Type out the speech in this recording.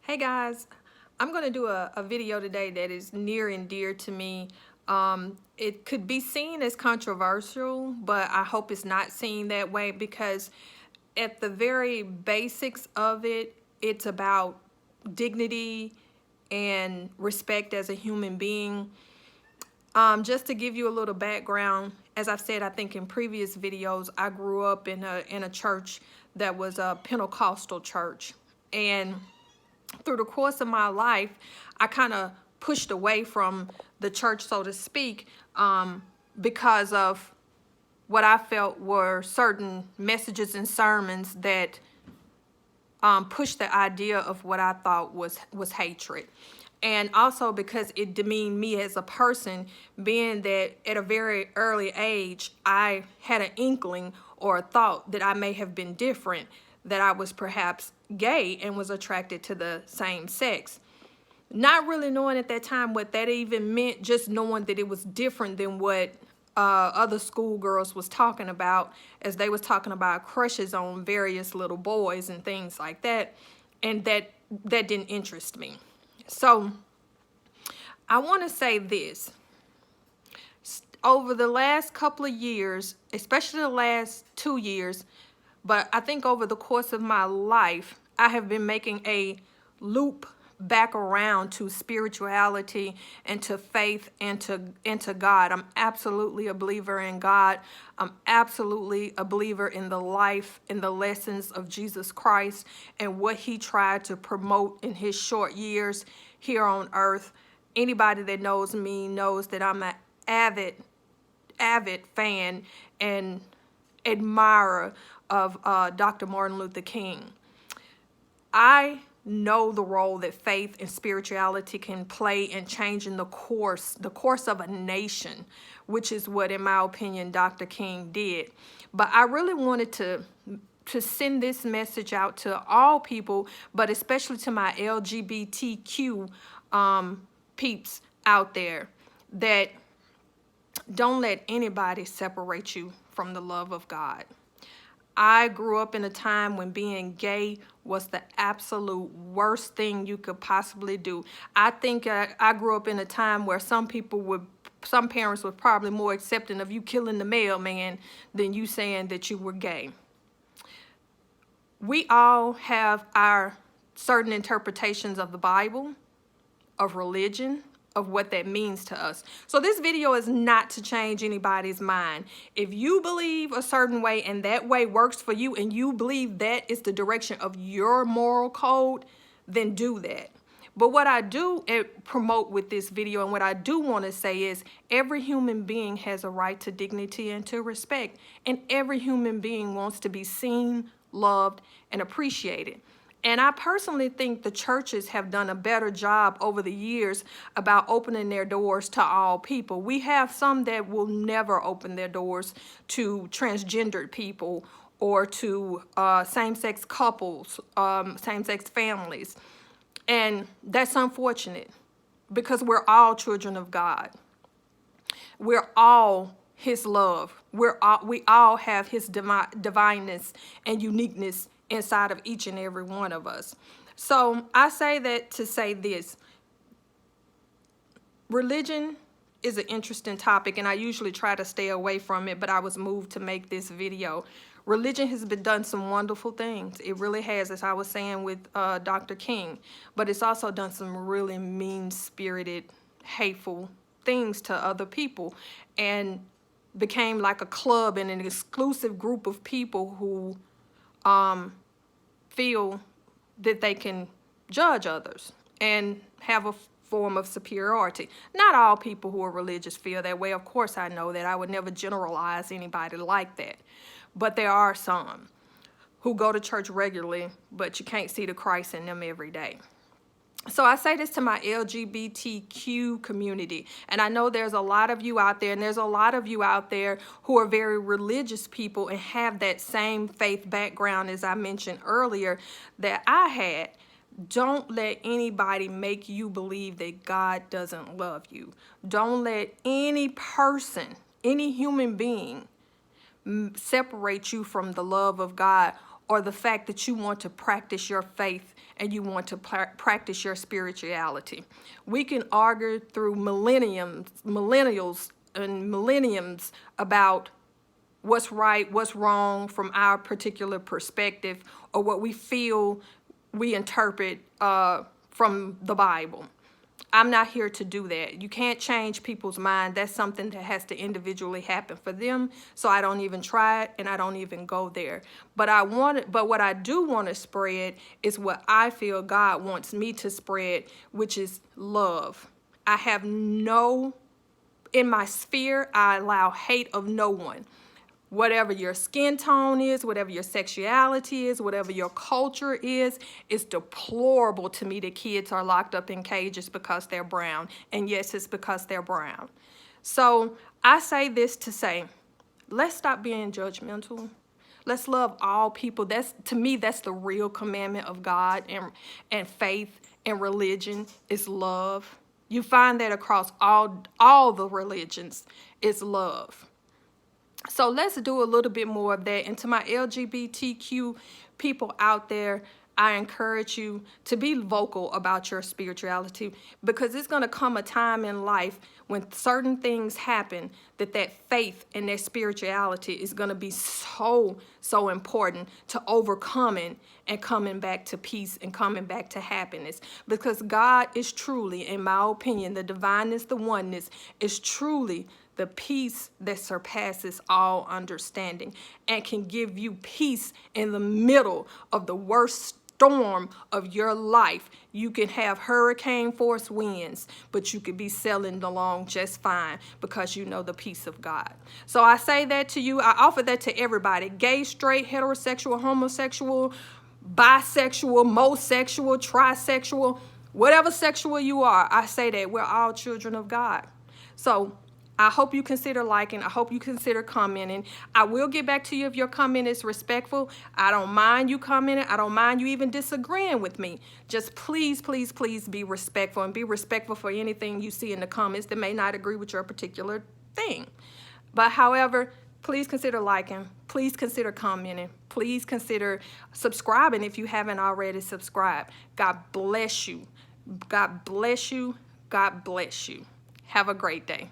Hey guys, I'm going to do a video today that is near and dear to me. It could be seen as controversial, but I hope it's not seen that way because at the very basics of it, it's about dignity and respect as a human being. Just to give you a little background, as I've said, I think in previous videos, I grew up in a church that was a Pentecostal church. And through the course of my life, I kind of pushed away from the church, so to speak, because of what I felt were certain messages and sermons that pushed the idea of what I thought was hatred. And also because it demeaned me as a person, being that at a very early age, I had an inkling or a thought that I may have been different, that I was perhaps gay and was attracted to the same sex. Not really knowing at that time what that even meant, just knowing that it was different than what other schoolgirls was talking about, as they was talking about crushes on various little boys and things like that, and that didn't interest me. So I want to say this. Over the last couple of years, especially the last 2 years, but I think over the course of my life, I have been making a loop back around to spirituality and to faith and to God. I'm absolutely a believer in God. I'm absolutely a believer in the life and the lessons of Jesus Christ and what he tried to promote in his short years here on earth. Anybody that knows me knows that I'm an avid fan and admirer of Dr. Martin Luther King. I know the role that faith and spirituality can play in changing the course of a nation, which is what, in my opinion, Dr. King did. But I really wanted to send this message out to all people, but especially to my LGBTQ peeps out there, that don't let anybody separate you from the love of God. I grew up in a time when being gay was the absolute worst thing you could possibly do. I think I grew up in a time where some parents were probably more accepting of you killing the mailman than you saying that you were gay. We all have our certain interpretations of the Bible, of religion, of what that means to us. So this video is not to change anybody's mind. If you believe a certain way and that way works for you and you believe that is the direction of your moral code, then do that. But what I do promote with this video, and what I do want to say, is every human being has a right to dignity and to respect. And every human being wants to be seen, loved, and appreciated. And I personally think the churches have done a better job over the years about opening their doors to all people. We have some that will never open their doors to transgendered people or to same-sex couples, same-sex families. And that's unfortunate because we're all children of God. We're all his love. We all have his divineness and uniqueness inside of each and every one of us. So I say that to say this. Religion is an interesting topic, and I usually try to stay away from it, but I was moved to make this video. Religion has done some wonderful things. It really has, as I was saying with Dr. King. But it's also done some really mean-spirited, hateful things to other people, and became like a club and an exclusive group of people who feel that they can judge others and have a form of superiority. Not all people who are religious feel that way. Of course, I know that. I would never generalize anybody like that. But there are some who go to church regularly, but you can't see the Christ in them every day. So I say this to my LGBTQ community, and I know there's a lot of you out there, and there's a lot of you out there who are very religious people and have that same faith background as I mentioned earlier that I had. Don't let anybody make you believe that God doesn't love you. Don't let any person, any human being, separate you from the love of God or the fact that you want to practice your faith and you want to practice your spirituality. We can argue through millennials and millenniums about what's right, what's wrong from our particular perspective, or what we feel we interpret from the Bible. I'm not here to do that. You can't change people's mind. That's something that has to individually happen for them. So I don't even try it, and I don't even go there. But what I do want to spread is what I feel God wants me to spread, which is love. In my sphere, I allow hate of no one. Whatever your skin tone is, whatever your sexuality is, whatever your culture is, it's deplorable to me that kids are locked up in cages because they're brown. And yes, it's because they're brown. So I say this to say, let's stop being judgmental. Let's love all people. To me, that's the real commandment of God and faith and religion is love. You find that across all the religions is love. So let's do a little bit more of that. And to my LGBTQ people out there, I encourage you to be vocal about your spirituality, because it's going to come a time in life when certain things happen that faith and that spirituality is going to be so important to overcoming and coming back to peace and coming back to happiness. Because God is truly, in my opinion, the divineness, the oneness is truly the peace that surpasses all understanding and can give you peace in the middle of the worst storm of your life. You can have hurricane force winds, but you could be sailing along just fine because you know the peace of God. So I say that to you. I offer that to everybody: gay, straight, heterosexual, homosexual, bisexual, mosexual, trisexual, whatever sexual you are. I say that we're all children of God. So I hope you consider liking. I hope you consider commenting. I will get back to you if your comment is respectful. I don't mind you commenting. I don't mind you even disagreeing with me. Just please, please, please be respectful, and be respectful for anything you see in the comments that may not agree with your particular thing. But however, please consider liking. Please consider commenting. Please consider subscribing if you haven't already subscribed. God bless you. God bless you. God bless you. Have a great day.